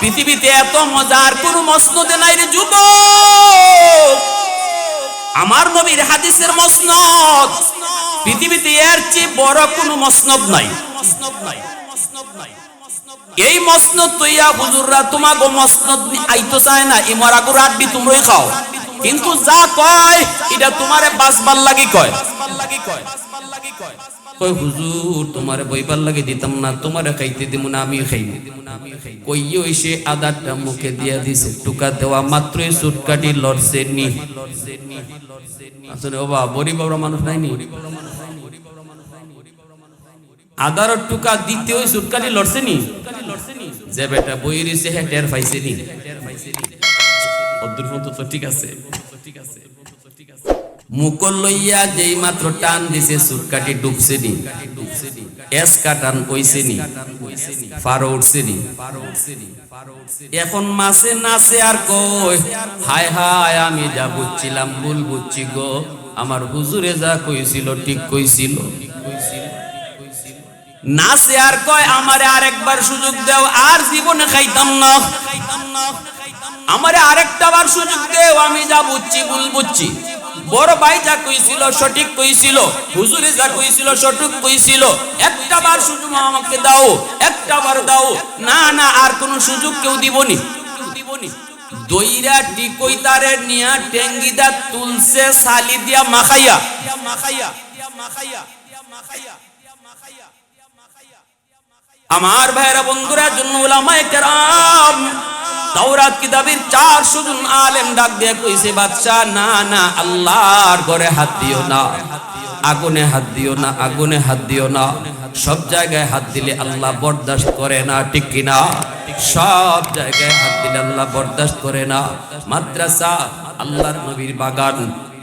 পৃথিবীতে এত মজার কোন মসনদে নাই রে যুবক। আমার নবীর হাদিসের মসনদ, পৃথিবীতে এর চেয়ে বড় কোন মসনদ নাই। এই মসনদ তৈয়া হুজুররা তোমাগো মসনদ আইতো চায় না, ইমারাগো রাড্ডি তোমরাই খাও, কিন্তু যা কয় এটা তোমারে বাসবার লাগি কয়। কই হুজুর তোমারে বইবার লাগি দিতাম না, তোমারে খাইতে দিব না, আমি খাইব। কইও এসে আদারটা মুখে দিয়া দিছে, টুকা দেওয়া মাত্রই সুটকাটি লড়ছে নি। আসলে ও বাবা বড়ি বড় মানুষ নাই নি, আদার টুকা দিতে ওই সুটকাটি লড়ছে নি। যে বেটা বই রিছে হে টের পাইছে নি, অদ্দুর মতো তো ঠিক আছে। মুকল লইয়া যেই মাত্র টান দিছে সুটকাটি ডুবছে নি, এস কাটান কইছে নি, ফারো উঠছে নি। এখন মাসে নাচে আর কই হায় হায় আমি যা বুঝছিলাম ভুল বুঝছি গো, আমার হুজুরে যা কইছিল ঠিক কইছিল। নাচে আর কয় আমারে আরেকবার সুযোগ দাও, আর জীবনে খাইতাম না, আমারে আরেকটা বার সুযোগ দেও, আমি যা বুঝছি ভুল বুঝছি। বড় ভাই যা কইছিল সঠিক কইছিল, হুজুরে যা কইছিল সঠিক কইছিল, একটা বার সুযোগ আমাকে দাও, একটা বার দাও। না না আর কোন সুযোগ কেউ দিবনি। দইরা টিকই তারে নিয়া টেঙ্গিদা তুলছে সালি দিয়া মাখাইয়া। আমার ভাইরা বন্ধুরা জন্য উলামায়ে কেরাম তাওরাত কিতাবের 400 জন আলেম ডাক দিয়ে কইছে বাদশা না না আল্লাহর ঘরে হাত দিও না, আগুনে হাত দিও না, আগুনে হাত দিও না। সব জায়গায় হাত দিলে আল্লাহ বরদাস্ত করে না, ঠিক কি না? সব জায়গায় হাত দিলে আল্লাহ বরদাস্ত করে না। মাদ্রাসা আল্লাহর নবীর বাগান,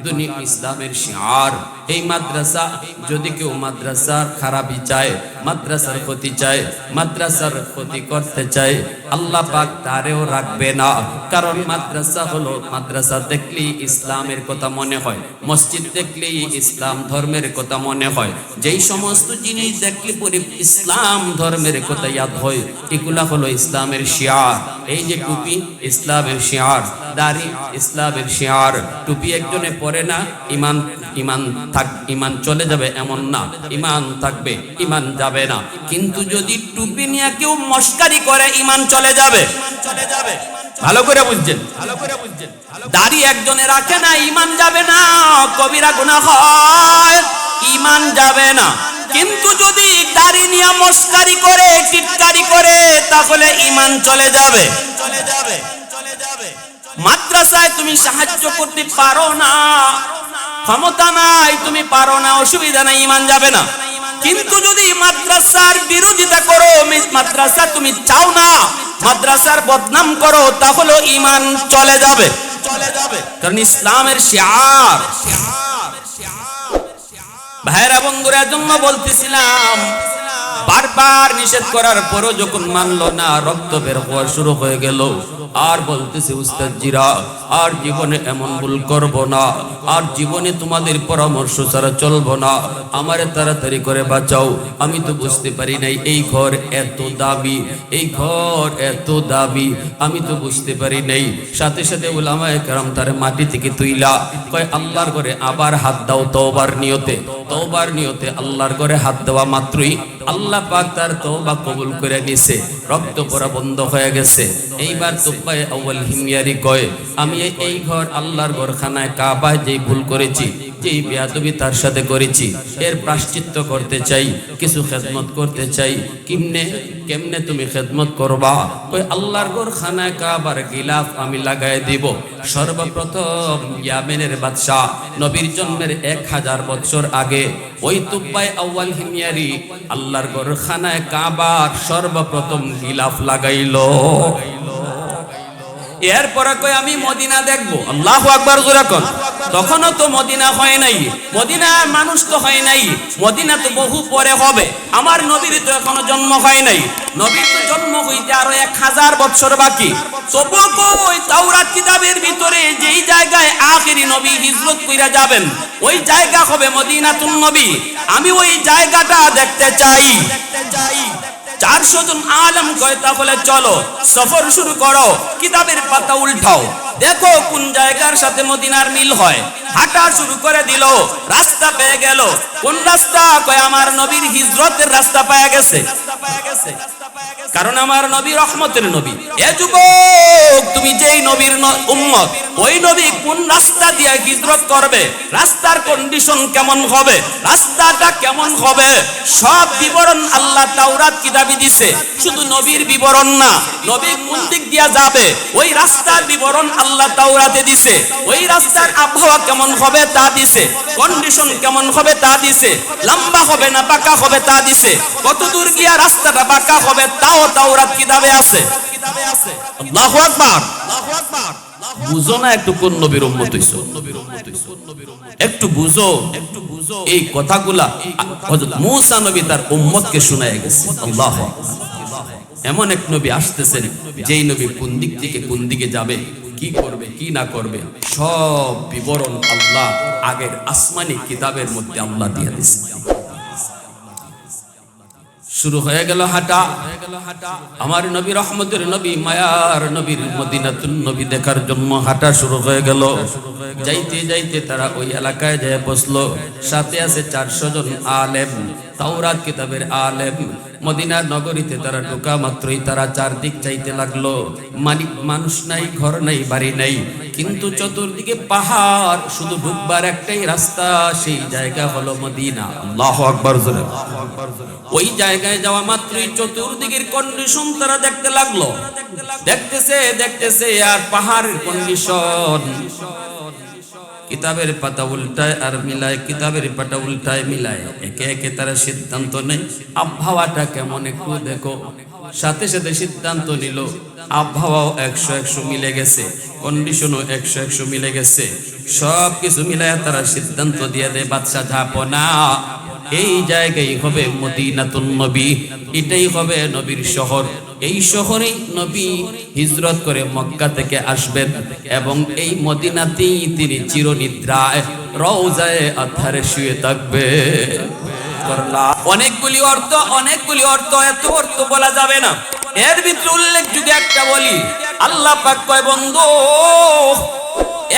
দুনিয়া ইসলামের শিআর। এই মাদ্রাসা যদি কেউ মাদ্রাসার খারাপই চায়, মাদ্রাসার ক্ষতি চায়, মাদ্রাসার ক্ষতি করতে চায়, আল্লাহ পাক তারেও রাখবে না। কারণ মাদ্রাসা হলো, মাদ্রাসা দেখলেই ইসলামের কথা মনে হয়, মসজিদ দেখলেই ইসলাম ধর্মের কথা মনে হয়। যেই সমস্ত জিনিস দেখলে পরে ইসলাম ধর্মের কথা ইয়াদ হয়, এগুলা হলো ইসলামের শিআর। এই যে টুপি ইসলামের শিআর, দাড়ি ইসলামের শিআর। টুপি একজনে পরে না ইমান ইমান থাক ইমান চলে যাবে এমন না, ইমান থাকবে, ইমান যাবে না। কিন্তু যদি টুপি নিয়ে কেউ মস্কারি করে ইমান চলে যাবে। ভালো করে বুঝছেন, ভালো করে বুঝছেন। দাড়ি একজনে রাখে না ইমান যাবে না, কবিরা গুনাহ হয়, ইমান যাবে না। কিন্তু যদি দাড়ি নিয়ে মস্কারি করে, টিটকারি করে, তাহলে ইমান চলে যাবে। মাদ্রাসায় তুমি সাহায্য করতে পারো না, ক্ষমতা নাই, তুমি পারো না, অসুবিধা নাই, ইমান যাবে না। কিন্তু যদি মাদ্রাসার বিরোধিতা করো, মাদ্রাসা তুমি চাও না, মাদ্রাসার বদনাম করো, তাহলে ইমান চলে যাবে। কারণ ইসলামের শিআর। ভাইরা বন্ধুরা জন্য বলতেছিলাম, বারবার নিষেধ করার পরও যখন মানলো না, রক্ত বের হওয়া শুরু হয়ে গেল। আর বলতেছে উস্তাদ জিরা আর জীবনে এমন ভুল করব না, আর জীবনে তোমাদের পরামর্শ ছাড়া চলবো না, আমারে তাড়াতাড়ি করে বাঁচাও। আমি তো বুঝতে পারি নাই এই ঘর এত দাবি, এই ঘর এত দাবি, আমি তো বুঝতে পারি নাই। সাথে সাথে উলামায়ে কেরাম তারে মাটি থেকে তুইলা কয় আল্লাহর ঘরে আবার হাত দাও তওবার নিয়তে। তওবার নিয়তে আল্লাহর ঘরে হাত দেওয়া মাত্রই আল্লাহ পাক তার তওবা কবুল করে নিছে, রক্ত পড়া বন্ধ হয়ে গেছে। এইবার তুব্বায়ে আউয়াল হিময়ারি কয় আমি এই ঘর আল্লাহর ঘরখানায় কাবায় যেই ভুল করেছি, যেই বেয়াদবি তার সাথে করেছি, এর প্রায়শ্চিত্ত করতে চাই, কিছু খেদমত করতে চাই। কেমনে তুমি খেদমত করবা? ওই আল্লাহর ঘরখানায় কাবার গিলাফ আমি লাগাই দিব। সর্বপ্রথম ইয়ামেনের বাদশা নবীর জন্মের 1000 বছর আগে ওই তুব্বায়ে আউয়াল হিময়ারি আল্লাহর ঘরখানায় কাবার সর্বপ্রথম গিলাফ লাগাইলো। এরপরে কই আমি মদিনা দেখবো। আল্লাহু আকবার জোরে কোন। তখনও তো মদিনা হয় নাই, মদিনার মানুষ তো হয় নাই, মদিনা তো বহু পরে হবে। আমার নবীর তো এখনো জন্ম হয় নাই, নবীর তো জন্ম হইতে আরো 1000 বছর বাকি। তবুও কই তাওরাত কিতাবের ভিতরে যেই জায়গায় আখেরি নবী হিজরত কইরা যাবেন, ওই জায়গা হবে মদিনাতুন নবী। আমি ওই জায়গাটা দেখতে চাই। 400 জন আলেম কয় তাহলে চলো সফর শুরু করো, কিতাবের পাতা উল্টাও, দেখো কোন জায়গার সাথে মদিনার মিল হয়। হাঁটা শুরু করে দিল, রাস্তা পেয়ে গেল। কোন রাস্তা? কয় আমার নবীর হিজরতের রাস্তা পেয়ে গেছে, কারণ আমার নবী রহমতের নবী। এ যুবক, তুমি যেই নবীর উম্মত, ওই নবী কোন রাস্তা দিয়ে হিজরত করবে, রাস্তার কন্ডিশন কেমন হবে, রাস্তাটা কেমন হবে, সব বিবরণ আল্লাহ তাওরাত কিতাবে দিছে। শুধু নবীর বিবরণ না, নবী কোন দিক দিয়ে যাবে ওই রাস্তার বিবরণ আল্লাহ তাওরাতে দিছে। ওই রাস্তার আবহাওয়া কেমন হবে তা দিছে, কন্ডিশন কেমন হবে তা দিছে, লম্বা হবে না বাঁকা হবে তা দিছে, কত দূর গিয়া রাস্তাটা বাঁকা হবে তাও তাওরাত কিতাবে আছে। আল্লাহু আকবার। বুঝো না একটু কোন নবীর উম্মত হইছো, একটু বুঝো এই কথাগুলা হযরত মূসা নবী তার উম্মতকে শোনায় গেছে। আল্লাহু আকবার। এমন এক নবী আসতেছেন যেই নবী কোন দিক থেকে কোন দিকে যাবে, কি করবে কি না করবে, সব বিবরণ আল্লাহ আগের আসমানি কিতাবের মধ্যে আল্লাহ দিয়ে দিয়েছে। শুরু হয়ে গেল হাঁটা। আমার নবী রহমতের নবী মায়ার নবীর মদিনাতুন নবী দেখার জন্য হাঁটা শুরু হয়ে গেল। যাইতে যাইতে তারা ওই এলাকায় যায় বসলো। সাথে আছে 400 জন আলেম, তাওরাত কিতাবের আলেম। মদিনার নগরীতে তারা ঢোকা মাত্রই তারা চারদিক চাইতে লাগলো। মানুষ নাই, ঘর নাই, বাড়ি নাই, কিন্তু চতুর্দিকে পাহাড়, শুধু ঢুকবার একটাই রাস্তা, সেই জায়গা হলো মদিনা। আল্লাহু আকবার। ওই জায়গায় যাওয়া মাত্রই চতুর্দিকের কন্ডিশন তারা দেখতে লাগলো। দেখতেছে আর পাহাড়ের কন্ডিশন, কিতাবের পাতা উল্টায় আর মিলায়, কিতাবের পাতা উল্টায় মিলায়, একে একে তারা সিদ্ধান্ত নেয় আবহাওয়াটা কেমন একটু দেখো। সাথে সাথে সিদ্ধান্ত নিল আবহাওয়াও 100-100 মিলে গেছে, কন্ডিশনও 100-100 মিলে গেছে। সব কিছু মিলায় তারা সিদ্ধান্ত দিয়ে দেয় বাদশা ঝাপনা, এই জায়গায় হবে মদিনাতুন নবী, এটাই হবে নবীর শহর। এই শহরেই নবী হিজরত করে মক্কা থেকে আসবেন এবং এই মদিনাতেই তিনি চিরনিদ্রায় রওজায়ে আতহারে শুয়ে থাকবে। অনেকগুলি অর্থ, এত অর্থ বলা যাবে না। এর ভিতরে উল্লেখযোগ্য একটা বলি, আল্লাহ পাক কয় বন্ধু,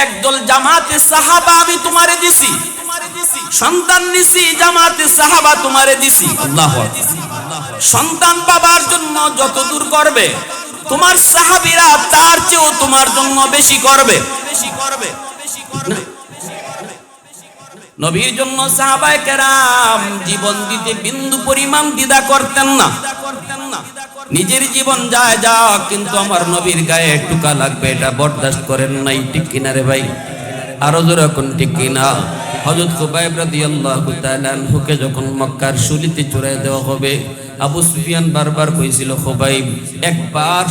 একদল জামাতে সাহাবা আমি তোমারে দিছি, সন্তান নিছি, জামাতে সাহাবা তোমারে দিছি। আল্লাহু আকবার। সন্তান বাবার জন্য যত দূর করবে, তোমার সাহাবীরা তার চেয়েও তোমার জন্য বেশি করবে। নবীর জন্য সাহাবায়ে কেরাম জীবন দিতে বিন্দু পরিমাণ দ্বিধা করতেন না। নিজের জীবন যায় যাক, কিন্তু আমার নবীর গায়ে টুকা লাগবে এটা বরদাস্ত করেন নাই। ঠিক কিনা রে ভাই? আরো জোরে কোন ঠিক কিনা? হযরত খুবাইব রাদিয়াল্লাহু তাআলা আনহুকে যখন মক্কার শুলিতে চড়াই দেওয়া হবে, আবু সুফিয়ান বারবার কইছিল, খুবাইব একবার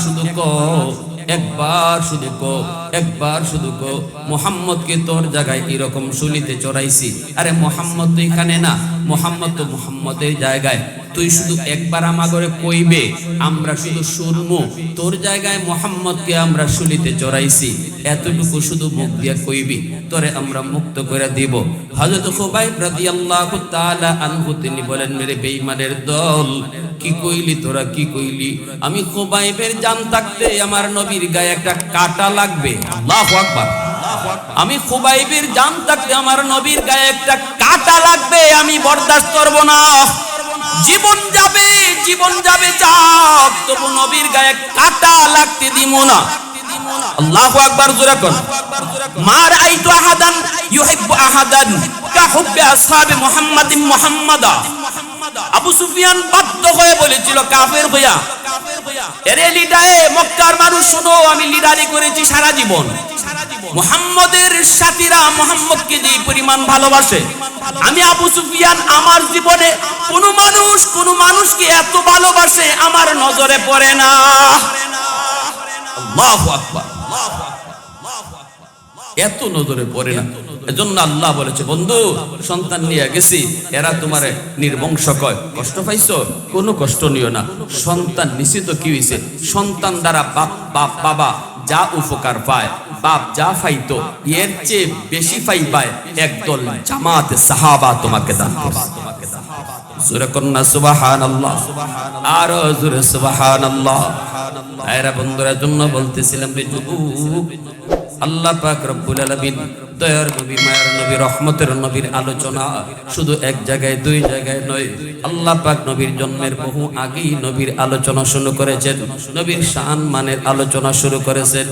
শুধু কো মুহাম্মদকে তোর জায়গায় এরকম শুলিতে চড়াইছি। আরে মুহাম্মদ তো এখানে না, মুহাম্মদ তো মুহাম্মদের জায়গায়, তুই শুধু একবার আমাগরে কইবে, আমরা শুধু শুনবো, তোর জায়গায় মুহাম্মদকে আমরা শুলিতে চড়াইছি, এতটুকু শুধু মুখ দিয়া কইবি, তোরে আমরা মুক্ত করে দিব। হযরত খুবাইব রাদিয়াল্লাহু তাআলা আনহু তিনি বলেন, মেরে বেঈমানের দল, কি কইলি তোরা, কি কইলি? আমি খুবাইবের জান থাকতে আমার নবীর গায়ে একটা কাঁটা লাগবে। আল্লাহু আকবার। আমি খুবাইবের জান থাকতে আমার নবীর গায়ে একটা কাঁটা লাগবে, আমি বরদাস্ত করব না। জীবন যাবে যাক, তবু নবীর গায়ে কাঁটা লাগতে দিব না। আল্লাহু আকবার। জোরে কোন মার আইতু আহাদান ইউহিব্বু আহাদান কা হুব্বি আসহাবি মুহাম্মাদিন মুহাম্মাদা। আবু সুফিয়ান বাধ্য হয়ে বলেছিল কাফের হইয়া, এরে লিডারে মক্কার মানুষ শোনো, আমি লিডারি করেছি সারা জীবন। মুহাম্মদের সাথীরা মুহাম্মদকে যে পরিমাণ ভালোবাসে, আমি আবু সুফিয়ান আমার জীবনে কোন মানুষকে এত ভালোবাসে আমার নজরে পড়ে না। আল্লাহু আকবার। এত নজরে পড়ে না। এজন্য আল্লাহ বলেছে, বন্ধু সন্তান নিয়ে গেছি, এরা তোমারে নির্বংশ কয়, কষ্ট পাইছো, কোনো কষ্ট নিও না। সন্তান নিশ্চিত কি হইছে, সন্তান দ্বারা বাবা যা উপকার পায়, বাপ যা পাইতো এর চেয়ে বেশি পাইবায় একদল জামাতে সাহাবা তোমাকে দান করছে। জোরে কন্না সুবহানাল্লাহ, আরো জোরে সুবহানাল্লাহ। ভাইরা বন্ধুরা জন্য বলতেছিলাম রে যুবক, আল্লাহ পাক রব্বুল আলামিন দয়ার নবী, মায়ের নবী, রহমতের নবীর আলোচনা শুধু এক জায়গায় দুই জায়গায় নয়। আল্লাহ পাক নবীর জন্মের বহু আগেই নবীর আলোচনা শুরু করেছেন, নবীর শান মানের আলোচনা শুরু করেছেন।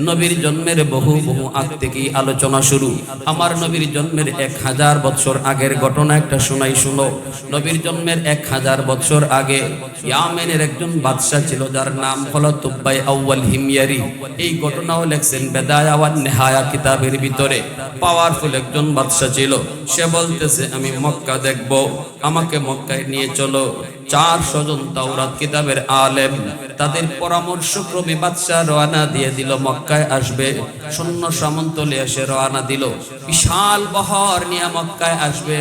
নবীর জন্মের বহু আগ থেকেই আলোচনা শুরু। আমার নবীর জন্মের 1000 বছর আগের ঘটনা একটা শোনাই শুনো। নবীর জন্মের 1000 বছর আগে ইয়ামেনের একজন বাদশা ছিল, যার নাম হলো তুব্বাই আউয়াল হিময়ারি। এই ঘটনাও লেখছেন বেদায়া ওয়ান নেহায়া কিতাবের ভিতরে। পাওয়ারফুল একজন বাদশা ছিল। সে বলতেছে আমি মক্কা দেখব, আমাকে মক্কায় নিয়ে চলো। 400 জন তাওরাত কিতাবের আলেম, তাদের পরামর্শক্রমে বাদশা রওনা দিয়ে দিল মক্কায় আসবে। সৈন্য সামন্ত নিয়ে এসে রওনা দিল, বিশাল বহর নিয়ে মক্কায় আসবে।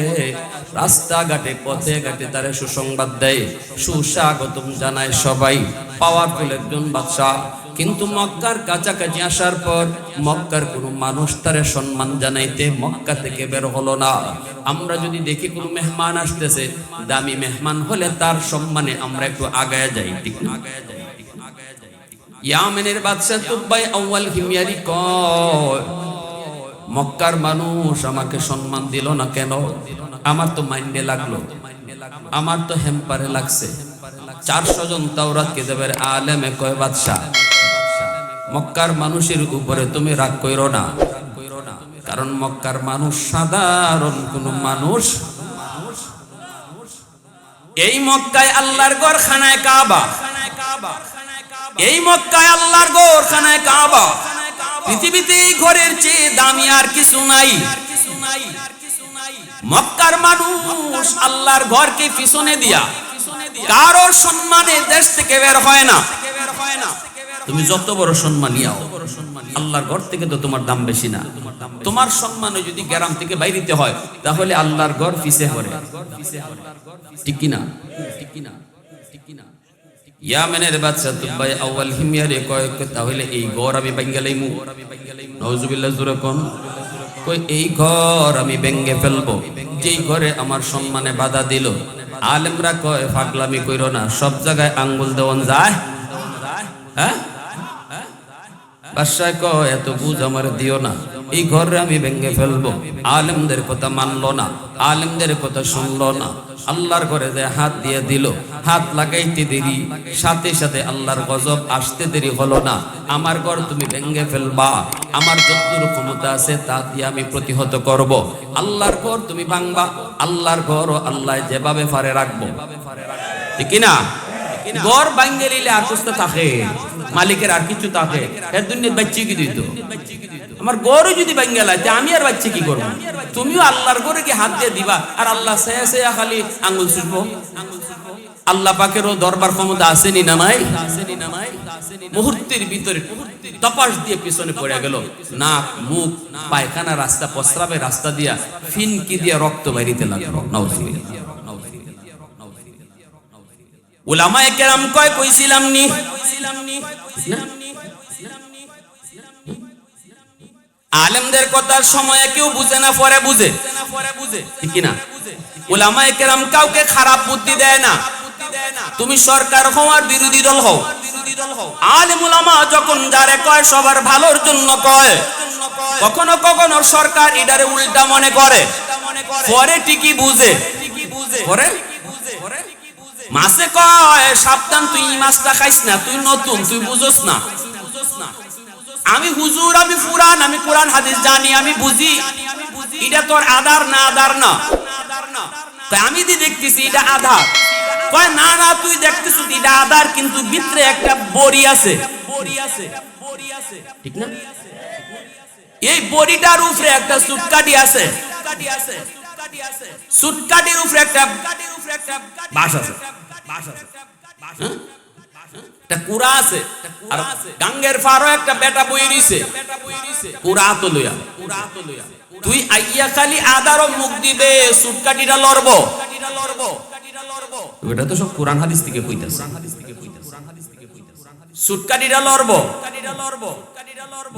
রাস্তাঘাটে পথে ঘাটে তারা সুসংবাদ দেয়, সুস্বাগতম জানায় সবাই। পাওয়ারফুল একজন বাদশা। কিন্তু মক্কার কাছাকাছি আসার পর মক্কার কোনো মানুষ তারে সম্মান জানাইতে মক্কা থেকে বের হলো না। আমরা যদি দেখি কোনো মেহমান আসতেছে, দামি মেহমান হলে তার সম্মানে আমরা একটু আগায় যাই, ঠিক না? ইয়ামেনের বাদশা তুব্বাই আউয়াল হিময়ারি কয়, মক্কার মানুষ আমাকে সম্মান দিল না কেন? আমার তো মাইন্ডে লাগলো, আমার তো হেম্পারে লাগছে। 400 জন তাওরাত কিতাবের আলেমে কয়, বাদশা মক্কার মানুষের উপরে তুমি রাগ কইরো না, কারণ মক্কার মানুষ সাধারণ কোন মানুষ। এই মক্কায় আল্লাহর ঘর খানায় কাবা, এই মক্কায় আল্লাহর ঘর খানায় কাবা। পৃথিবীতে এই ঘরের চেয়ে দামি আর কিছু নাই। মক্কার মানুষ আল্লাহর ঘরকে পিছনে দিয়া কারোর সম্মানে দেশ থেকে বের হয় না। তুমি যত বড় সম্মান ইয়াও, আল্লাহর ঘর থেকে তো তোমার দাম বেশি না। তোমার সম্মানে যদি গ্রাম থেকে বাইরেতে হয়, তাহলে আল্লাহর ঘর পিছে পড়ে, ঠিক কি না? ইয়ামেনের বাদশা তুব্বাই আউয়াল হিময়ারে কয়, তাহলে এই ঘর আমি ভেঙে লাইমু। নাউজুবিল্লাহ, জোরে কোন। কই এই ঘর আমি ভেঙে ফেলবো, যেই ঘরে আমার সম্মানে বাধা দিল। আলেমরা কয়, পাগলামি কইরো না, সব জায়গায় আঙ্গুল দেওয়ান যায়? হ্যাঁ, বাদশা কয় এত বুঝ আমার দিও না, এই ঘরে আমি ভেঙে ফেলবো। আলেমদের কথা মানলো না, আলেমদের কথা শুনলো না। আল্লাহর ঘরে যে হাত দিয়ে দিল, হাত লাগাইতে দেরি, সাথে সাথে আল্লাহর গজব আসতে দেরি হলো না। আমার ঘর তুমি ভেঙে ফেলবা, আমার যতটুকু ক্ষমতা আছে তা দিয়ে আমি প্রতিহত করব। আল্লাহর ঘর তুমি ভাঙবা, আল্লাহর ঘর আল্লাহ যেভাবে পারে রাখবো, ঠিক কি না? ঘর ভাঙে নিলে আর সুস্থ থাকে, মালিকের আর কিছু থাকে, এর দুনিয়ার বাচ্চা কি দিত? আমার গরু যদি ভাঙে লাইতে আমি আর বাচ্চা কি করবো? তুমিও আল্লাহর ঘরে কি হাত দিয়ে দিবা, আর আল্লাহ সেয়া সেয়া খালি আঙ্গুল ছুটবো? আল্লাহ পাকেরও দরবার ক্ষমতা আসেনি না নাই? মুহূর্তের ভিতরে তপাস দিয়ে পিছনে পড়ে গেল। নাক, মুখ, পায়খানা রাস্তা, প্রস্রাবের রাস্তা দিয়া ফিনকি দিয়া রক্ত বাইরিতে লাগলো। নাউজুবিল্লাহ। উলামায়ে কেরাম কয়, কইছিলাম নি আলেমদের কথার সময়ে কেউ বুঝে না, পরে বুঝে, ঠিক কি না? উলামায়ে কেরাম কাউকে খারাপ বুদ্ধি দেয় না। তুমি সরকার হও আর বিরোধী দল হও, আলেম উলামা যখন যারে কয় সবার ভালোর জন্য কয়। কখনো কখনো সরকার এটারে উল্টা মনে করে, পরে ঠিকই বুঝে। পরে মাছে কয়, সাবধান তুই মাছটা খাইস না, তুই নতুন, তুই বুঝোস না। আমি হুজুর, আমি পুরান, আমি কোরআন হাদিস জানি, আমি বুঝি, এটা তোর আধার না, আধার না। আমি দি দেখতেছি এটা আধার। কয় না না, তুই দেখতেছিস এটা আধার, কিন্তু ভিতরে একটা বড়ি আছে, ঠিক না? এই বড়িটার উপরে একটা সুটকাটি আছে, সুটকাটির উপরে একটা বাঁশ আছে, একটা কুড়া আছে, আর গাঙ্গের পাড়ও একটা বেটা বই রইছে, কুড়া তো লইয়া। তুই আইয়া খালি আদারও মুখ দিবে, সুটকাটিটা লড়বো। এটা তো সব কোরআন হাদিস থেকে কইতাছে। সুটকাটিটা লড়বো,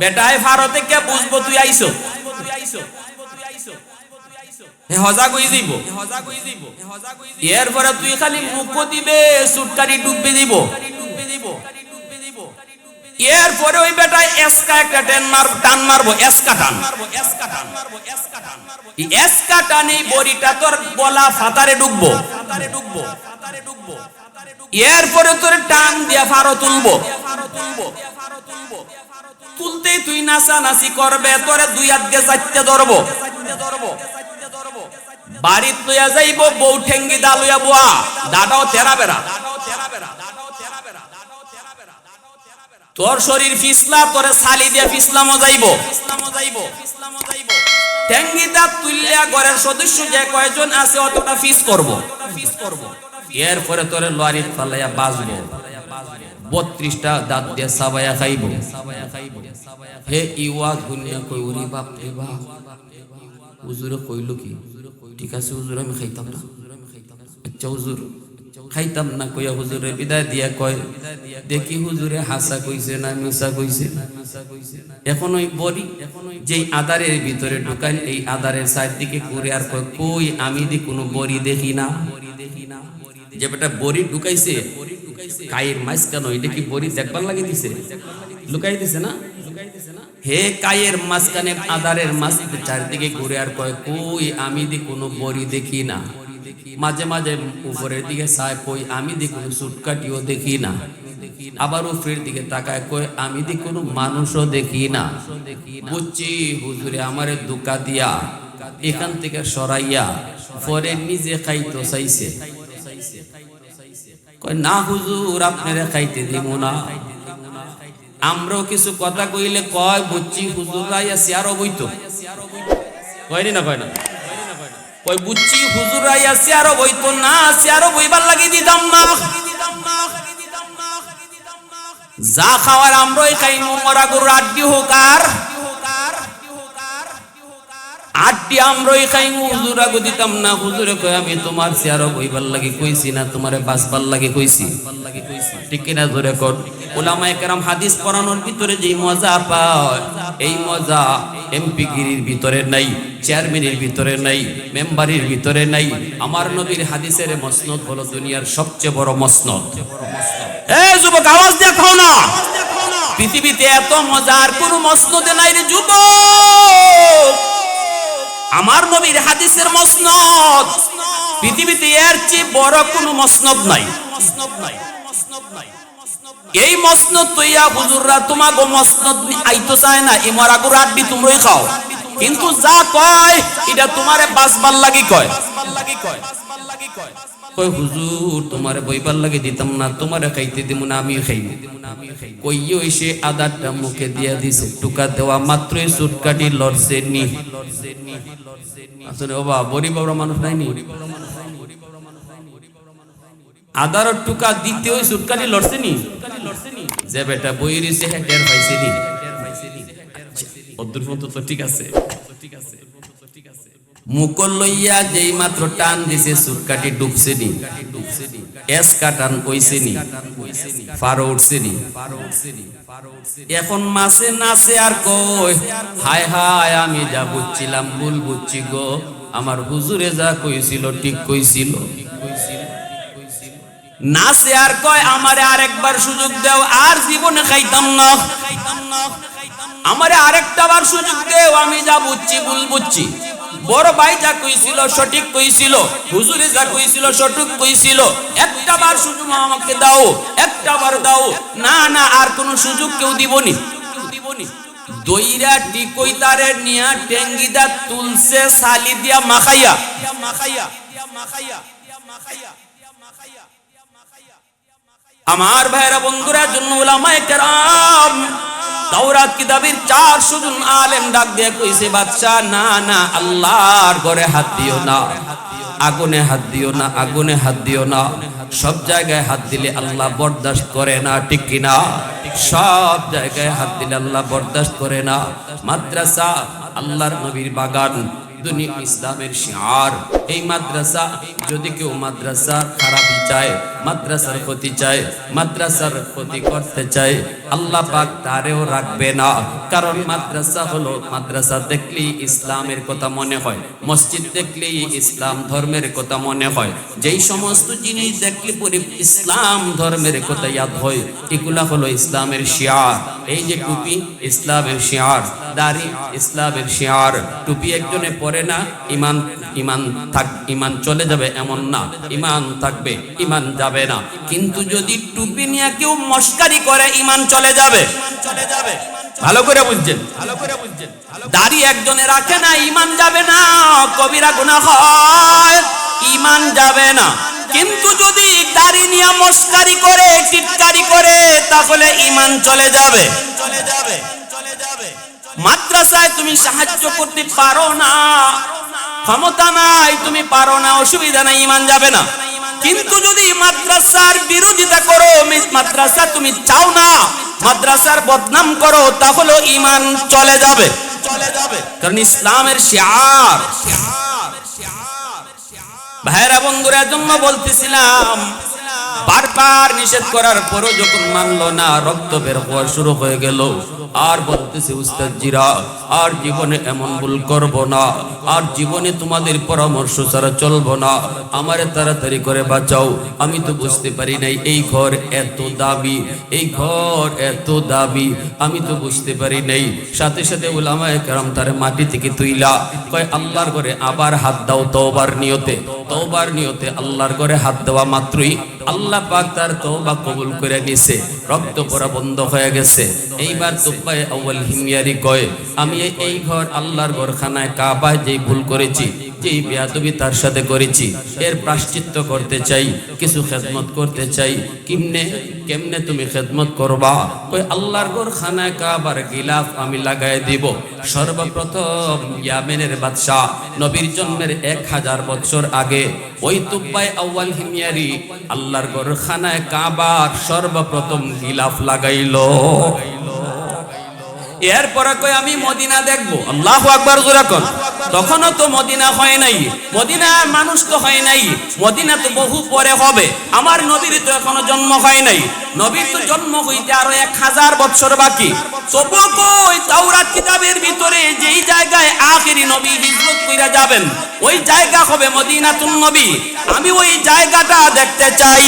বেটায় ফাড়ো থেকে বুঝবো তুই আইছো। হে হজা কই যাইব এরপরে তুই খালি মুখ দিবে সুটকারি ডুববে দিব এরপরে ওই বেটা এসকা একটা টান মারবো এসকা টান বড়িটা তোর গলা ফাতারে ডুববো এরপরে তোর টান দিয়া ফারো তুলবো তুলতেই তুই নাচানাচি করবে তোরে দুই হাত দিয়ে চাইতে ধরবো বাড়িত লইয়া যাইব বউ ঠেঙ্গি দা লইয়া বুয়া দাদাও তেরা বেড়া তোর শরীর ফিসলা তোরে ছালি দিয়া ফিসলামও যাইব ঠেঙ্গি দা তুললিয়া ঘরের সদস্য যে কয়জন আছে অতটা ফিস করব এরপরে তোরে লরিত ফালাইয়া বাজবো 32টা দাঁত দিয়ে সাবায়া খাইব হে ইওয়া দুনিয়া কই ওরে বাপ রে বাপ হুজুরে কইলো কি ঠিক আছে হুজুর আমি খাইতাম না আচ্ছা হুজুর খাইতাম না কইয়া হুজুরে বিদায় দিয়া কয় দেখি হুজুরে হাসা কইছে না মিছা কইছে এখন ওই বড়ি যেই আদারের ভিতরে ঢুকাইল এই আদারের সাইড দিকে ঘুরে আর কয় কই আমি দি কোনো বড়ি দেখি না যে বেটা বড়ি ঢুকাইছে কায়ের মাঝখানে এটা কি বড়ি দেখবার লাগে দিছে লুকাই দিছে না হে কায়ের মাঝখানে আদারের মাঝখানে চারদিকে ঘুরে আর কয় কই আমি দি কোনো বড়ি দেখি না মাঝে মাঝে উপরের দিকে চায় কই আমি দি কোনো সুটকাটিও দেখি না আবার উপরের দিকে তাকায় কয় আমি দি কোনো মানুষও দেখি না বুঝছি হুজুরে আমারে ধোঁকা দিয়া এখান থেকে সরাইয়া পরে নিজে খাইতে চাইছে কয় না হুজুর আপনারা খাইতে দিব না আমরাও কিছু কথা কইলে কয় বুঝছি হুজুররা সিয়ারও বইতো কয়নি না কয় না কয় বুঝছি হুজুররা সিয়ারও বইতো না সিয়ারও বইবার লাগি দিতাম না যা খাওয়ার আমরাই খাইমু মরা গরুর আড্ডি হোক আর আড্ডি আমরাই খাইমু হুজুরা গো দিতাম না হুজুরে কয় আমি তোমার সিয়ারও বইবার লাগি কইছি না তোমারে বাসবার লাগি কইছি ঠিক কিনা জোরে কর উলামায়ে কেরাম হাদিস পড়ানোর ভিতরে যে মজা পায় এই মজা এমপি গিরির ভিতরে নাই চেয়ারম্যানের ভিতরে নাই মেম্বারের ভিতরে নাই আমার নবীর হাদিসের মসনদ হলো দুনিয়ার সবচেয়ে বড় মসনদ এই যুবক আওয়াজ দিয়ে খাও না পৃথিবীতে এত মজার কোনো মসনদে নাই রে যুবক আমার নবীর হাদিসের মসনদ পৃথিবীতে এর চেয়ে বড় কোনো মসনদ নাই এই মসনদ তৈয়া হুজুররা তোমাগো মসনদ আইতো চায় না ইমারা গো রাড্ডি তোমরাই খাও কিন্তু যা কয় এটা তোমারে বাসবার লাগি কয় কয় হুজুর তোমারে বইবার লাগি দিতাম না তোমারে খাইতে দিমু না আমি খাইব কইও এসে আদারটা মুখে দিয়া দিছে টুকা দেওয়া মাত্রই সুটকাটি লড়ছে নি আসলে বাবা বড়ি বড় মানুষ নাই নি আদার টুকা দিতে ওই সুটকাটি লড়ছে নি যে বেটা বই রিছে হেডের পাইছে নি অদ্দুর মত তো ঠিক আছে মুকল লইয়া যেই মাত্র টান দিছে সুটকাটি ডুবছে নি এসকা টান কইছে নি ফারো উঠছে নি এখন মাসে নাচে আর কই হায় হায় আমি যা বুঝছিলাম ভুল বুঝছি গো আমার হুজুরে যা কইছিল ঠিক কইছিল নাচে আর কয় আমারে আরেকবার সুযোগ দাও আর জীবনে খাইতাম না আমারে আরেকটা বার সুযোগ দাও আমি যা বুঝছি ভুল বুঝছি বড় ভাই যা কইছিল সঠিক কইছিল হুজুরে যা কইছিল সঠিক কইছিল একটা বার সুযোগ আমাকে দাও একটা বার দাও না না আর কোন সুযোগ কেউ দিবনি দইরা টিকই তারে নিয়া টেঙ্গিদা তুলছে সালি দিয়া মাখাইয়া আমার ভাইরা বন্ধুরা জন্য উলামায়ে কেরাম তাওরাত কিতাবের 400 জন আলেম ডাক দিয়ে কইছে বাদশা না না আল্লাহর ঘরে হাত দিও না আগুনে হাত দিও না আগুনে হাত দিও না সব জায়গায় হাত দিলে আল্লাহ বরদাশত করে না ঠিক কি না সব জায়গায় হাত দিলে আল্লাহ বরদাশত করে না মাদ্রাসা আল্লাহর নবীর বাগান দুনিয়া ইসলামের শিয়ার। এই মাদ্রাসা যদি কেউ মাদ্রাসা খারাপই চায়, মাদ্রাসার ক্ষতি চায়, মাদ্রাসার ক্ষতি করতে চায়, আল্লাহ পাক তারেও রাখবে না। কারণ মাদ্রাসা হলো, মাদ্রাসা দেখলেই ইসলামের কথা মনে হয়, মসজিদ দেখলেই ইসলাম ধর্মের কথা মনে হয়। যেই সমস্ত জিনিস দেখলে পরে ইসলাম ধর্মের কথা ইয়াদ হয়, এগুলা হলো ইসলামের শিয়ার। এই যে টুপি ইসলামের শিয়ার, দাড়ি ইসলামের শিয়ার। টুপি একজনে পরে না ইমান চলে যাবে এমন না, ইমান থাকবে, ইমান যাবে না। কিন্তু যদি টুপি নিয়ে কেউ মস্কারি করে, ইমান চলে যাবে। ভালো করে বুঝছেন? দাড়ি একজনে রাখে না, ইমান যাবে না, কবিরা গুনাহ হয়, ইমান যাবে না। কিন্তু যদি দাড়ি নিয়ে মস্কারি করে, টিটকারি করে, তাহলে ইমান চলে যাবে। মাদ্রাসায় তুমি সাহায্য করতে পারো না, ক্ষমতা নাই, তুমি পারো না, অসুবিধা নাই, ইমান যাবে না। কিন্তু যদি মাদ্রাসার বিরোধিতা করো, মাদ্রাসা তুমি চাও না, মাদ্রাসার বদনাম করো, তাহলে ইমান চলে যাবে। কারণ ইসলামের শিয়ার। ভাইরা বন্ধুরা, জন্য বলতেছিলাম, বারবার নিষেধ করার পরও যখন মানলো না, রক্ত বের হওয়া শুরু হয়ে গেল। আর বলতেছে, উস্তাদ জিরা, আর জীবনে এমন ভুল করব না, আর জীবনে তোমাদের পরামর্শ ছাড়া চলবো না, আমারে তাড়াতাড়ি করে বাঁচাও। আমি তো বুঝতে পারি নাই এই ঘর এত দাবি, এই ঘর এত দাবি, আমি তো বুঝতে পারি নাই। সাথে সাথে উলামায়ে কেরাম তারে মাটি থেকে তুইলা কয়, আল্লাহর ঘরে আবার হাত দাও তওবার নিয়তে। তওবার নিয়তে আল্লাহর ঘরে হাত দেওয়া মাত্রই আল্লাহ পাক তার তওবা কবুল করে নিছে, রক্ত পড়া বন্ধ হয়ে গেছে। এইবার তুব্বায়ে আউয়াল হিময়ারি কয়, আমি এই ঘর আল্লাহর ঘরখানায় কাবায় যেই ভুল করেছি, যেই বেয়াদবি তার সাথে করেছি, এর প্রায়শ্চিত্ত করতে চাই, কিছু খেদমত করতে চাই। কেমনে তুমি খেদমত করবা? কই, আল্লাহর ঘরখানায় কাবার গিলাফ আমি লাগায় দিব। সর্বপ্রথম ইয়ামেনের বাদশা নবীর জন্মের 1000 বছর আগে ওই তুব্বায়ে আউয়াল হিময়ারি আল্লাহর ঘরখানায় কাবার সর্বপ্রথম গিলাফ লাগাইলো। এরপরে কই, আমি মদিনা দেখবো। আল্লাহু আকবার জোরে কোন। তখনও তো মদিনা হয় নাই, মদিনার মানুষ তো হয় নাই, মদিনা তো বহু পরে হবে। আমার নবীর তো এখনো জন্ম হয় নাই, নবীর তো জন্ম হইতে আরো 1000 বছর বাকি। তবু কই, তাওরাত কিতাবের ভিতরে যেই জায়গায় আখেরি নবী হিজরত কইরা যাবেন, ওই জায়গা হবে মদিনাতুন নবী। আমি ওই জায়গাটা দেখতে চাই।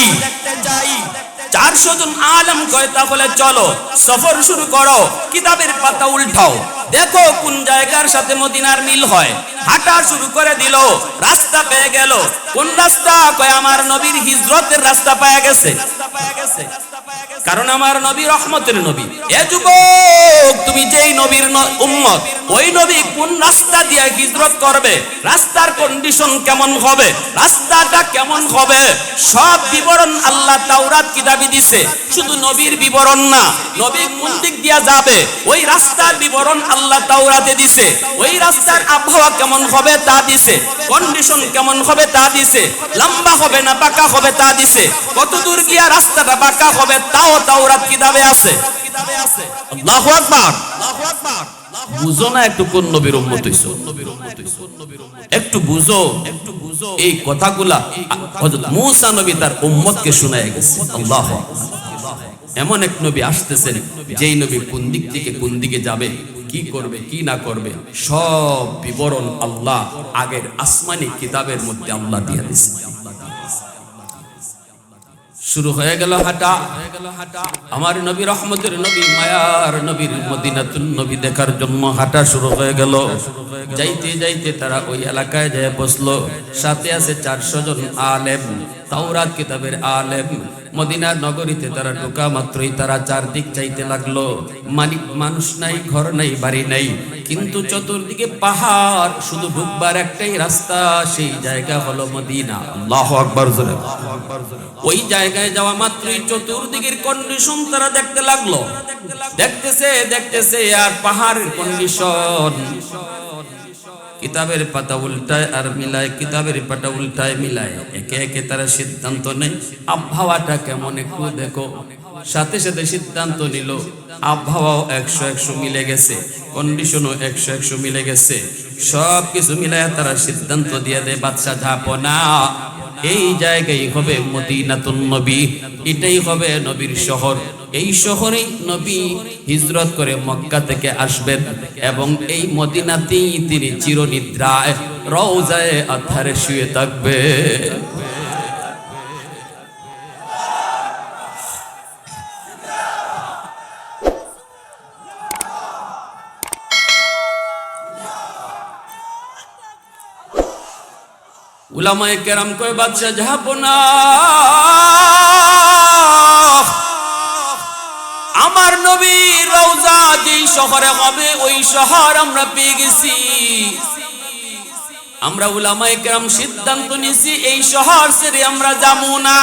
400 জন আলেম কয়, তাহলে চলো সফর শুরু করো, কিতাবের পাতা উল্টাও, দেখো কোন জায়গার সাথে মদিনার মিল হয়। হাঁটা শুরু করে দিল, রাস্তা পেয়ে গেল। কোন রাস্তা? কয়, আমার নবীর হিজরতের রাস্তা পেয়ে গেছে। কারণ আমার নবী রহমতের নবী। এ যুবক, তুমি যেই নবীর উম্মত, ওই নবী কোন রাস্তা দিয়ে হিজরত করবে, রাস্তার কন্ডিশন কেমন হবে, রাস্তাটা কেমন হবে, সব বিবরণ আল্লাহ তাওরাত কিতাবে দিছে। শুধু নবীর বিবরণ না, নবী কোন দিক দিয়ে যাবে ওই রাস্তার বিবরণ আল্লাহ তাওরাতে দিছে। ওই রাস্তার আবহাওয়া কেমন হবে তা দিছে, কন্ডিশন কেমন হবে তা দিছে, লম্বা হবে না বাঁকা হবে তা দিছে, কত দূর গিয়া রাস্তাটা বাঁকা হবে তাও তাওরাত কিতাবে আছে। আল্লাহু আকবার। বুঝো না একটু কোন নবীর উম্মত হইছো? একটু বুঝো, এই কথাগুলা হযরত মূসা নবী তার উম্মতকে শোনায় গেছে। আল্লাহু আকবার। এমন এক নবী আসতেছেন, যেই নবী কোন দিক থেকে কোন দিকে যাবে, কি করবে কি না করবে, সব বিবরণ আল্লাহ আগের আসমানি কিতাবের মধ্যে আল্লাহ দিয়ে দিয়েছে। শুরু হয়ে গেল হাঁটা। আমার নবী রহমতের নবী, মায়ার নবীর মদিনাতুন নবী দেখার জন্য হাঁটা শুরু হয়ে গেল। যাইতে যাইতে তারা ওই এলাকায় যায় বসলো। সাথে আছে 400 জন আলেম, তাওরাত কিতাবের আলেম। মদিনার নগরীতে তারা ঢোকা মাত্রই তারা চারদিক চাইতে লাগলো। মানুষ নাই, ঘর নাই, বাড়ি নাই, কিন্তু চতুর্দিকে পাহাড়, শুধু ঢুকবার একটাই রাস্তা, সেই জায়গা হলো মদিনা। আল্লাহু আকবার। ওই জায়গায় যাওয়া মাত্রই চতুর্দিকের কন্ডিশন তারা দেখতে লাগলো। দেখতেছে আর পাহাড়ের কন্ডিশন, কিতাবের পাতা উল্টায় আর মিলায়, কিতাবের পাতা উল্টায় মিলায়, একে একে তারা সিদ্ধান্ত নেয় আবহাওয়াটা কেমন একটু দেখো। সাথে সাথে সিদ্ধান্ত নিল, আবহাওয়াও 100-100 মিলে গেছে, কন্ডিশনও 100-100 মিলে গেছে, সব কিছু মিলায় তারা সিদ্ধান্ত দিয়ে দেয় বাদশা যাপনা এই জায়গায় হবে মদিনাতুন নবী, এটাই হবে নবীর শহর। এই শহরেই নবী হিজরত করে মক্কা থেকে আসবেন এবং এই মদিনাতেই তিনি চিরনিদ্রায় রওজায়ে আতহারে শুয়ে থাকবেন। উলামায়ে কেরাম কয় বাদশা যাপনা আমার নবীর রওজা যেই শহরে হবে ওই শহর আমরা পেয়ে গেছি। আমরা উলামায়ে কেরাম সিদ্ধান্ত নিয়েছি এই শহর ছেড়ে আমরা যাবো না,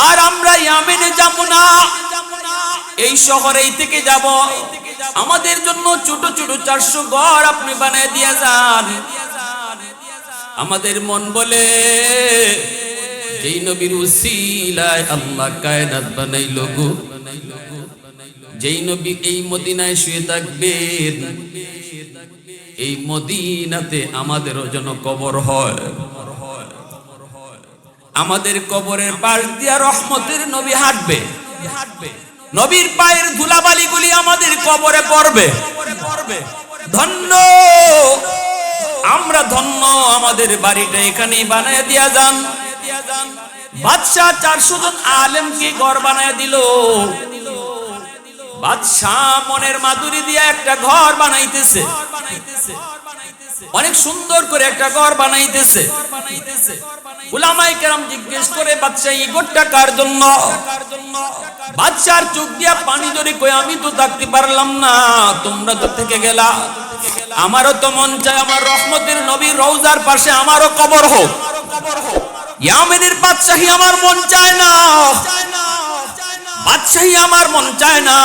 আর আমরা ইয়ামেনে যাবো না, এই শহরেই থেকে যাব। আমাদের জন্য ছোট ছোট 400 ঘর আপনি বানায় দিয়ে যান। আমাদের মন বলে যেই নবীর উসিলায় আল্লাহ কায়নাত বানাইলো গো, যেই নবী এই মদিনায় শুয়ে থাকবেন, এই মদিনাতে আমাদেরও যেন কবর হয়। আমাদের কবরের পাশ দিয়া রহমতের নবী হাঁটবে, নবীর পায়ের ধুলাবালিগুলি আমাদের কবরে পড়বে। ধন্য আমরা, ধন্য আমাদের বাড়িটা এখানেই বানায় দিয়া যান। বাদশা 400 জন আলেমকে ঘর বানায় দিল। বাদশা মনের মাধুরী দিয়া একটা ঘর বানাইতেছে, অনেক সুন্দর করে একটা ঘর বানাইতেছে। উলামায়ে কেরাম জিজ্ঞেস করে বাদশা এই ঘরটা কার জন্য? বাদশার চোখ দিয়া পানি ধরে কই আমি তো থাকতে পারলাম না, তোমরা তো থেকে গেলা। আমারও তো মন চায় আমার রহমতের নবীর রওজার পাশে আমারও কবর হোক। ইয়ামেনের বাদশাহী আমার মন চায় না, বাদশাহী আমার মন চায় না,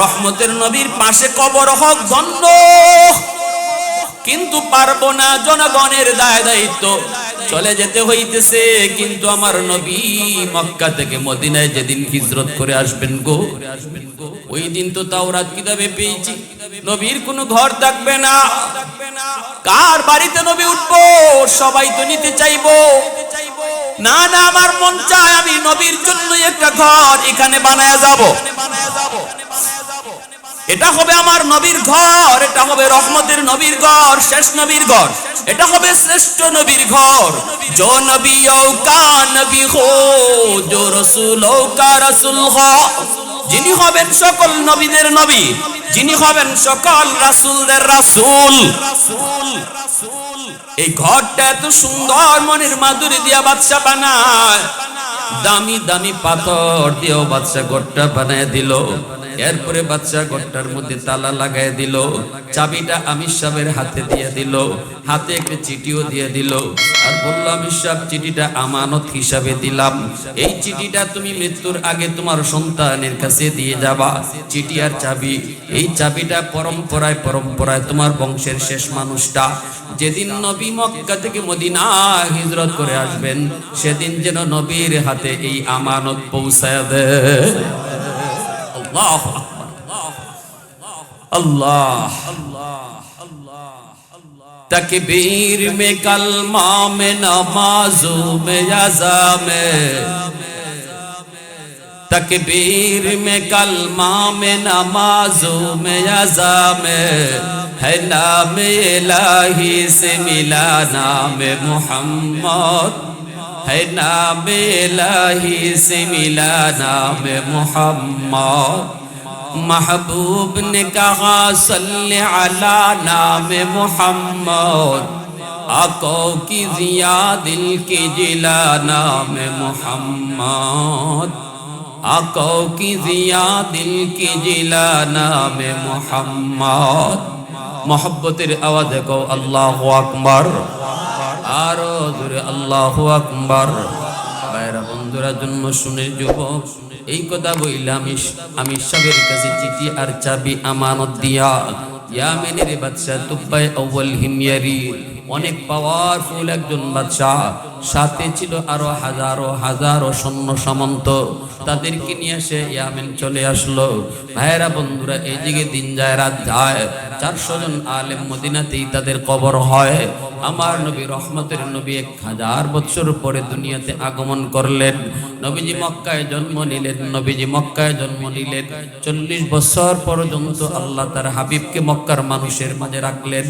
রহমতের নবীর পাশে কবর হোক ধন্য, কিন্তু পারবো না, জনগণের দায় দায়িত্ব চলে যেতে হইতেছে। কিন্তু আমার নবী মক্কা থেকে মদিনায় যেদিন হিজরত করে আসবেন গো, ওই দিন তো তাওরাত কিতাবে পেয়েছি নবীর কোনো ঘর থাকবে না। কার বাড়িতে নবী উঠবো? সবাই তো নিতে চাইবো। না না, আমার মন চায় আমি নবীর জন্য একটা ঘর এখানে বানায়া যাব। এটা হবে আমার নবীর ঘর, এটা হবে রহমতের নবীর ঘর, শেষ নবীর ঘর, এটা হবে শ্রেষ্ঠ নবীর ঘর। जो नबियों का नबी हो, जो रसूलों का रसूल हो, যিনি হবেন সকল নবীদের নবী, যিনি হবেন সকল রাসূলদের রাসূল। এই ঘরটা এত সুন্দর মনের মাধুরী দিয়া বাদশা বানায়, দামি দামি পাথর দিয়েও বাদশা ঘরটা বানায় দিল। এরপরে বাদশা ঘরটার মধ্যে তালা লাগায় দিল, চাবিটা আমির সাহেবের হাতে দিয়ে দিল, হাতে একটা চিঠিও দিয়ে দিল, আর বলল আমির সাহেব চিঠিটা আমানত হিসাবে দিলাম, এই চিঠিটা তুমি মৃত্যুর আগে তোমার সন্তানের কাছে দিয়ে যাবা। চিঠি আর চাবি, এই চাবিটা পরম্পরায় পরম্পরায় তোমার বংশের শেষ মানুষটা যেদিন নবী মক্কা থেকে মদিনা হিজরত করে আসবেন, সেদিন যেন নবীর হাতে এই আমানত পৌঁছায় দেয়। अल्लाह अल्लाह तकबीर में कलमा में नमाजों में अज़ा में, तकबीर में कलमा में नमाजों में अज़ा में, है नाम इलाही से मिला नाम मोहम्मद, है नाम इलाही से मिला नाम मोहम्मद। महबूब ने कहा सल्ले अला नाम मोहम्मद, आका की जिया दिल की जिला नाम मोहम्मद, आका की जिया दिल की जिला नाम मोहम्मद। मोहब्बतेर आवाज़े को अल्लाहु अकबर, आरो জোরে আল্লাহু আকবার। ভাইরা বন্ধুরা, জন্ম শুনে যুবক এই কথা বললাম, আমি সাহেবের কাছে চিঠি আর চাবি আমানত দিয়া ইয়ামেনের বাদশা তুবাই আউয়াল হিময়ারি, অনেক পাওয়ারফুল একজন বাদশা, সাথে ছিল আরো হাজারো হাজারো সৈন্য সামন্ত, তাদেরকে নিয়ে সে ইয়ামেন চলে আসলো। ভাইয়েরা বন্ধুরা, এই দিকে দিন যায় রাত যায়, 400 জন আলেম মদিনাতেই তাদের কবর হয়। আমার নবী রহমতের নবী 1000 বছর পরে দুনিয়াতে আগমন করলেন। নবীজি মক্কায় জন্ম নিলেন, নবীজি মক্কায় জন্ম নিলেন। 40 বছর পর্যন্ত আল্লাহ তার হাবিবকে মক্কার মানুষের মাঝে রাখলেন,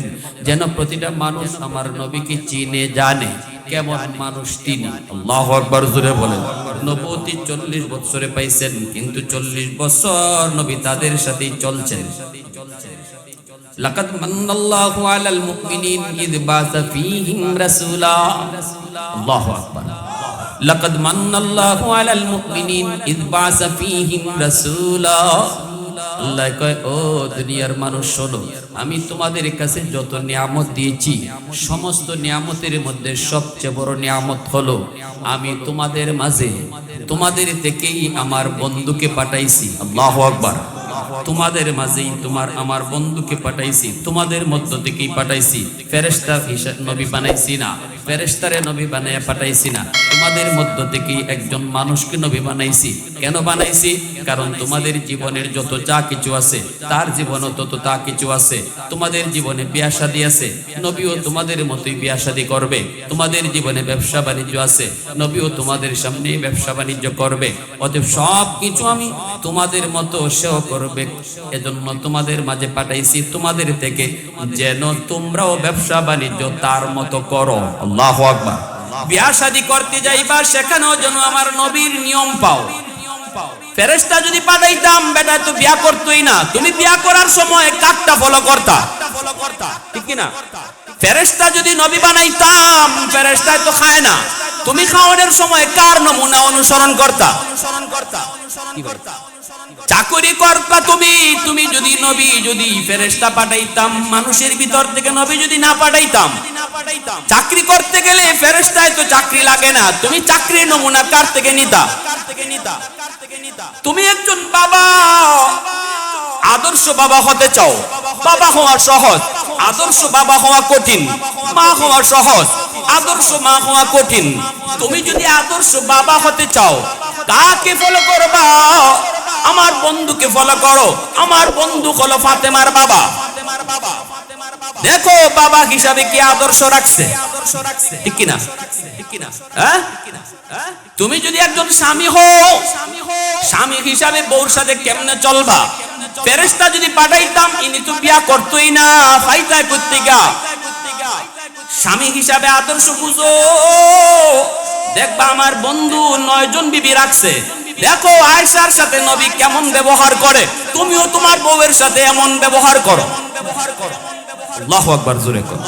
যেন প্রতিটা মানুষ আমার নবীকে চিনে জানে কেমন মানুষ তিনি। আল্লাহু আকবার, জোরে বলেন। নবুয়তি 40 বছরে পাইছেন, কিন্তু 40 বছর নবী তাদের সাথেই চলছেন। লাকাদ মান্নাল্লাহু আলাল মুমিনিন ইয বাসা ফীহিম রাসূলা। আল্লাহু আকবার। লাকাদ মান্নাল্লাহু আলাল মুমিনিন ইয বাসা ফীহিম রাসূলা। আল্লাহ কয়, ও দুনিয়ার মানুষ শোনো, আমি তোমাদের কাছে যত নিয়ামত দিয়েছি, সমস্ত নিয়ামতের মধ্যে সবচেয়ে বড় নিয়ামত হলো আমি তোমাদের মাঝে, তোমাদের থেকেই আমার বন্ধুকে পাঠাইছি। আল্লাহু আকবার। তোমাদের মাঝেই আমার বন্ধুকে পাঠাইছি, তোমাদের মধ্য থেকেই পাঠাইছি। ফেরেশতা নবী বানাইছি না, ফেরেশতারে নবী বানাইয়া পাঠাইছি না, তোমাদের মধ্য থেকেই একজন মানুষকে নবী বানাইছি। কেন বানাইছি? কারণ তোমাদের জীবনের যত যা কিছু আছে, তার জীবনও তত তা কিছু আছে। তোমাদের জীবনে বিয়া শাদী আছে, নবীও তোমাদের মতোই বিয়া শাদী করবে। তোমাদের জীবনে ব্যবসা বাণিজ্য আছে, নবীও তোমাদের সামনে ব্যবসা বাণিজ্য করবে। অতএব সব কিছু আমি তোমাদের মতো সেও করবে, এজন্য তোমাদের মাঝে পাঠাইছি তোমাদের থেকে, যেন তোমরাও ব্যবসা বাণিজ্য তার মতো করো। আল্লাহু আকবার। বিয়া শাদী করতে যাইবা, সেখানেও যেন আমার নবীর নিয়ম পাও। ফেরেশতা যদি পাঠাইতাম, বেটা তো বিয়া করতোই না, তুমি বিয়া করার সময় কাকটা ফলো করতা, ঠিক কি না? ফেরেশতা যদি নবী বানাইতাম, ফেরেশতা তো খায় না, তুমি খাওয়ানোর সময় কার নমুনা অনুসরণ করতা? চাকরি করতা তুমি যদি নবী, যদি ফেরেশতা পাঠাইতাম, মানুষের ভিতর থেকে নবী যদি না পাঠাইতাম, চাকরি করতে গেলে ফেরেশতায় তো চাকরি লাগে না, তুমি চাকরির নমুনা কার থেকে নিতা? তুমি একজন বাবা, আদর্শ বাবা হতে চাও, বাবা হওয়া সহজ, আদর্শ বাবা হওয়া কঠিন। মা হওয়া সহজ, আদর্শ মা হওয়া কঠিন। তুমি যদি আদর্শ বাবা হতে চাও, কাকে ফলো করবা? আমার বন্ধুকে ফলো করো। আমার বন্ধু হলো ফাতেমার বাবা। দেখো বাবা হিসাবে কি আদর্শ রাখছে, ঠিক কিনা? হ্যাঁ? তুমি যদি একজন স্বামী হও, স্বামী হিসাবে বউর সাথে কেমনে চলবা? ফেরেশতা যদি পাঠাইতাম, ইনি তো বিয়া করতোই না, ফাইতায় পত্রিকা। স্বামী হিসাবে আদর্শ বুঝো, দেখবা আমার বন্ধু 9 জন বিবি রাখছে। দেখো আয়েশার সাথে নবী কেমন ব্যবহার করে, তুমিও তোমার বউয়ের সাথে এমন ব্যবহার করো। আল্লাহু আকবার, জোরে করো।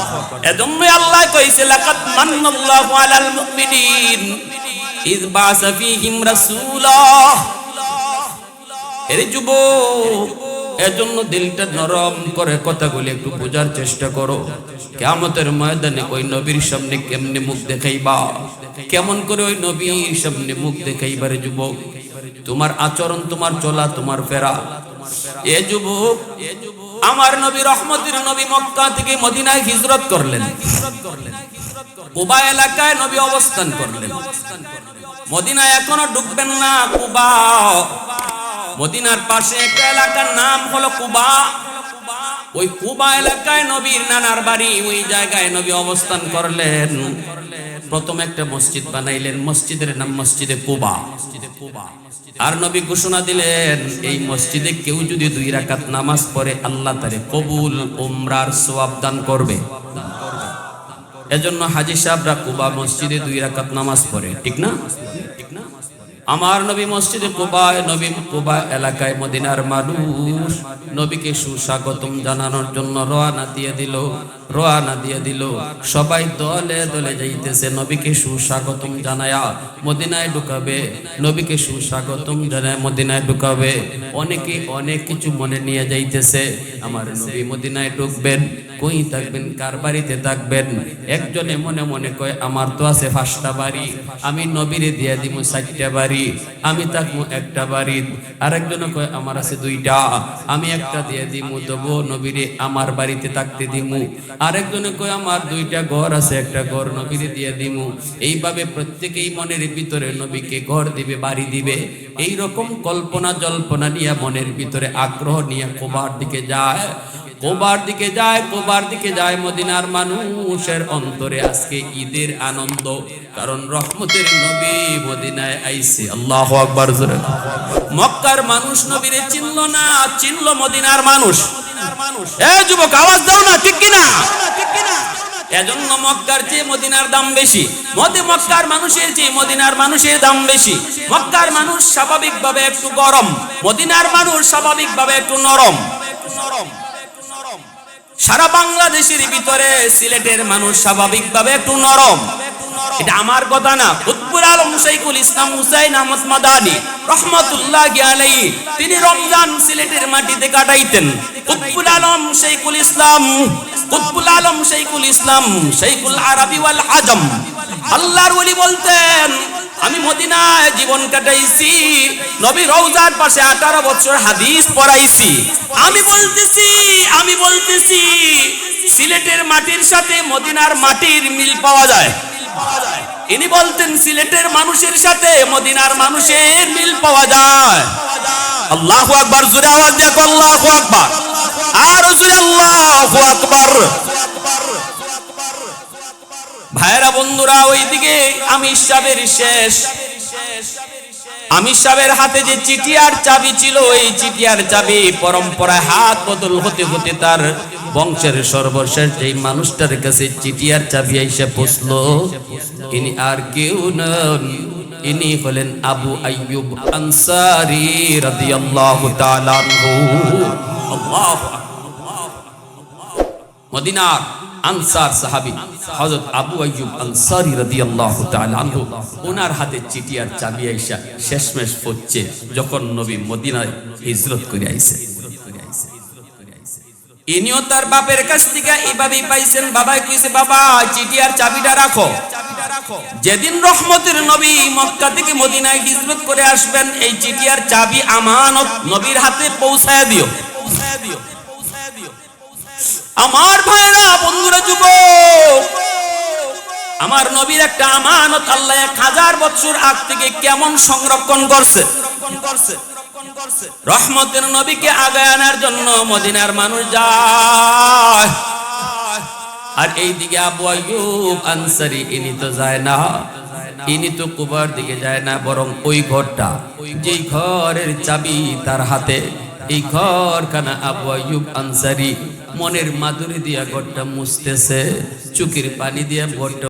এজন্যই আল্লাহ কইছে, লাকাদ মান্নাল্লাহু আলাল মুমিনিন ইয বাসা ফীহিম রাসূলা। এরে যুবক, এজন্য দিলটা নরম করে কথাগুলি একটু বোঝার চেষ্টা করো। কিয়ামতের ময়দানে ওই নবীর সামনে কেমনে মুখ দেখাইবা, কেমন করে ওই নবীর সামনে মুখ দেখাইবা? রে যুবক, তোমার আচরণ, তোমার চলা, তোমার ফেরা। এ যুবক, আমার নবী রহমতের নবী মক্কা থেকে মদিনায় হিজরত করলেন। কুবা এলাকায় নবী অবস্থান করলেন। মদিনায় এখনো ঢুকবেন না, কুবা। মদিনার পাশে একটা এলাকার নাম হলো কুবা। ওই কুবা এলাকায় নবীর নানার বাড়ি, ওই জায়গায় নবী অবস্থান করলেন। প্রথম একটা মসজিদ বানাইলেন, মসজিদের নাম মসজিদে কুবা। আর নবী ঘোষণা দিলেন, এই মসজিদে কেউ যদি 2 রাকাত নামাজ পড়ে, আল্লাহ তারে কবুল উমরার সওয়াব দান করবে। এজন্য হাজী সাহেবরা কুবা মসজিদে 2 রাকাত নামাজ পড়ে, ঠিক না? আমার নবী মসজিদে কুবায়, নবী কুবা এলাকায় মদিনার মানুষ নবীকে সুস্বাগতম জানানোর জন্য রওনা দিয়ে দিল। সবাই দলে দলে যাইতেছে, নবীকে সুস্বাগতম জানায়া মদিনায় ঢুকাবে, নবীকে সুস্বাগতম জানায় মদিনায় ঢুকাবে। অনেকে অনেক কিছু মনে নিয়ে যাইতেছে, আমার নবী মদিনায় ঢুকবেন, কই থাকবেন, কার বাড়িতে থাকবেন? একজনে মনে মনে কয় আমার তো আছে 5টা বাড়ি, আমি নবীরে দিয়ে দিমু 4টা বাড়ি, আমি থাকবো একটা বাড়ি। আরেকজনে কয় আমার আছে 2টা, আমি একটা দিয়ে দিমু, তবু নবীরে আমার বাড়িতে থাকতে দিমু। আরেকজনে কয় আমার 2টা ঘর আছে, একটা ঘর নবীরে দিয়ে দিমু। এইভাবে প্রত্যেকেই মনের ভিতরে নবীকে ঘর দিবে, বাড়ি দিবে। এই রকম কল্পনা জল্পনা নিয়ে মনের ভিতরে আগ্রহ নিয়ে কোবার দিকে যায়, কোবার দিকে যায়, কোবার দিকে যায়। মদিনার মানুষের অন্তরে আজকে ঈদের আনন্দ, কারণ রহমতের নবী মদিনায় আইছে। আল্লাহু আকবার। মক্কার মানুষ নবীরে চিনল না, চিনল মদিনার মানুষ। এ যুবক আওয়াজ দাও না, ঠিক কিনা? এজন্য মক্কার চেয়ে মদিনার দাম বেশি, মক্কার মানুষের চেয়ে মদিনার মানুষের দাম বেশি। মক্কার মানুষ স্বাভাবিকভাবে একটু গরম, মদিনার মানুষ স্বাভাবিকভাবে একটু নরম। সারা বাংলাদেশের ভিতরে সিলেটের মানুষ স্বাভাবিকভাবে একটু নরম। এটা আমার কথা না, কুতুবুল আলম শাইখুল ইসলাম হুসাইন আহমদ মাদানী রহমাতুল্লাহি আলাইহি তিনি রমজান সিলেটের মাটিতে কাটাইতেন। কুতুবুল আলম শাইখুল ইসলাম, কুতুবুল আলম শাইখুল ইসলাম শাইখুল আরবি ওয়াল আজম আল্লাহর ওলি বলতেন, আমি মদিনায় জীবন কাটাইছি, নবী রওজার পাশে 18 বছর হাদিস পড়াইছি। আমি বলতেছি সিলেটের মাটির সাথে মদিনার মাটির মিল পাওয়া যায়। ইনি বলতেন সিলেটের মানুষের সাথে মদিনার মানুষের মিল পাওয়া যায়। আল্লাহু আকবার, জোরে আওয়াজ দিয়ে আল্লাহু আকবার, আর জোরে আল্লাহু আকবার। ভাইরা বন্ধুরা, ওইদিকে আমির সাহেবের শেষ, আমির সাহেবের হাতে যে চিঠিয়ার চাবি ছিল, এই চিঠিয়ার চাবি পরম্পরায় হাত বদল হতে হতে তার বংশের সর্বশেষ যেই মানুষটার কাছে চিঠিয়ার চাবি এসে পৌঁছলো, ইনি আর কেউ নন, ইনি হলেন আবু আইয়ুব আনসারী রাদিয়াল্লাহু তাআলা আনহু। আল্লাহু আকবার। মদিনার আনসার সাহাবী হযরত আবু আইয়ুব আনসারী রাদিয়াল্লাহু তাআলা আনহু, ওনার হাতে চিঠিয়ার চাবি আইসা শেষমেশ পৌঁছে যখন নবী মদিনায় হিজরত করে আইছে। ইনিও তার বাপের কাছ থেকে এইভাবেই পাইছেন। বাবাই কইছে, বাবা চিঠিয়ার চাবিটা রাখো, যেদিন রহমতের নবী মক্কা থেকে মদিনায় হিজরত করে আসবেন, এই চিঠিয়ার চাবি আমানত নবীর হাতে পৌঁছায় দিও। আমার ভাইরা বন্ধুরা, যুবক, আমার নবীর একটা আমানত আল্লাহ 1000 বছর আগ থেকে কেমন সংরক্ষণ করছে। রহমতের নবীকে আগায় আনার জন্য মদিনার মানুষ যায়, আর এইদিকে আবু আইয়ুব আনসারী ইনি তো যায় না, ইনি তো কুবার দিকে যায় না, বরং ওই ঘরটা, যেই ঘরের চাবি তার হাতে, এই ঘরখানা আবু আইয়ুব আনসারী মনের মাধুরী দিয়া ঘরটা মুছতেছে, চোখের পানি দিয়া ঘরটা